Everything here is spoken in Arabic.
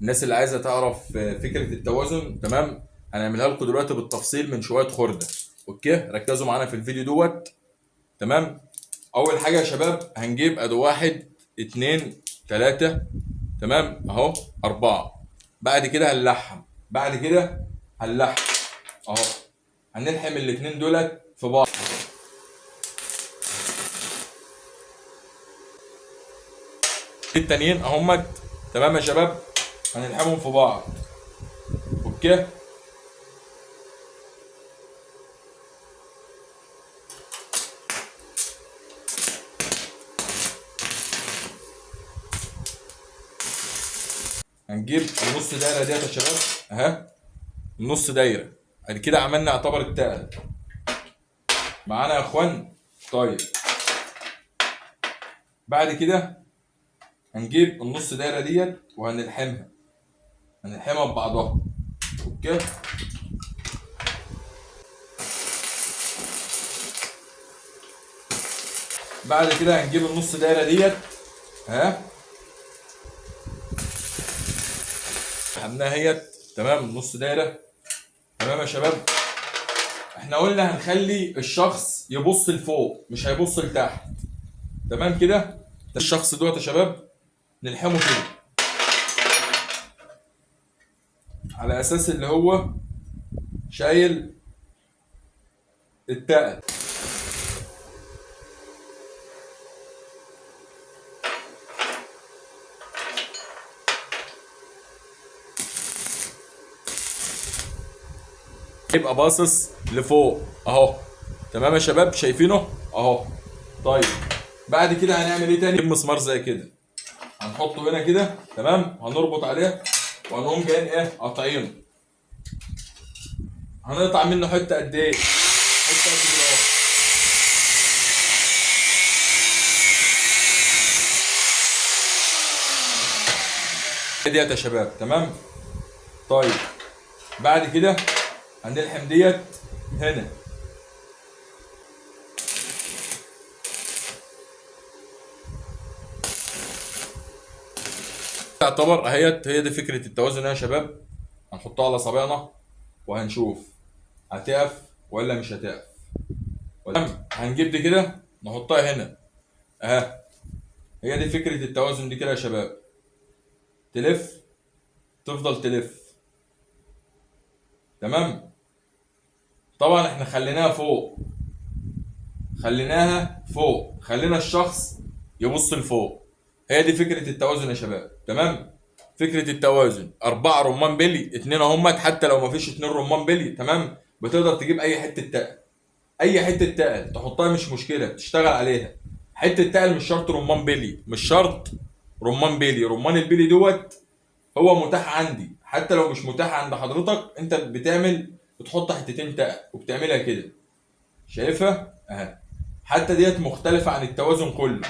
الناس اللي عايزه تعرف فكره التوازن، تمام، هنعملها لكم دلوقتي بالتفصيل من شويه خرده. اوكي، ركزوا معانا في الفيديو دوت. تمام. اول حاجه يا شباب هنجيب ادي واحد اتنين تلاته، تمام اهو، اربعه. بعد كده هنلحم، بعد كده هنلحم اهو، هنلحم الاتنين دولت في بعض. التانيين اهمت، تمام يا شباب، هنلحمهم في بعض. اوكي. هنجيب النص دايره ديت يا شباب اهي، النص دايره. ادي كده عملنا يعتبر التقل معانا يا اخوان. طيب، بعد كده هنجيب النص دايره ديت وهنلحمها، هنلحمها ببعضها. اوكي. بعد كده هنجيب النص دايره ديت ها، لحمناها هيت، تمام، النص دايره. تمام يا شباب، احنا قلنا هنخلي الشخص يبص لفوق مش هيبص لتحت. تمام كده. الشخص دوت يا شباب نلحمه كده على اساس اللي هو شايل التقل. يبقى باصص لفوق اهو. تمام يا شباب، شايفينه اهو. طيب، بعد كده هنعمل ايه تاني؟ نجيب مسمار زي كده، هنحطه هنا كده، تمام، هنربط عليه وهنقوم جايين ايه قاطعينه. هنقطع منه حته قد ايه؟ حته قد كده اهو. ديت يا شباب، تمام. طيب، بعد كده هنلحم ديت هنا. تعتبر اهيت هي دي فكره التوازن يا شباب. هنحطها على صابعنا وهنشوف هتقف ولا مش هتقف. تمام، هنجيب دي كده نحطها هنا اهي. هي دي فكره التوازن دي كده يا شباب. تلف، تفضل تلف. تمام. طبعا احنا خليناها فوق، خليناها فوق، خلينا الشخص يبص لفوق. هي دي فكره التوازن يا شباب. تمام. فكره التوازن، اربعه رمان بلي، اتنين اهمت، حتى لو مفيش اتنين رمان بلي، تمام، بتقدر تجيب اي حته تقل، اي حته تقل تحطها مش مشكله، تشتغل عليها. حته تقل مش شرط رمان بلي، مش شرط رمان بلي. رمان البلي دوت هو متاح عندي، حتى لو مش متاح عند حضرتك انت بتحط حتتين تقل وبتعملها كده. شايفها اهي. حتى ديت مختلفه عن التوازن كله.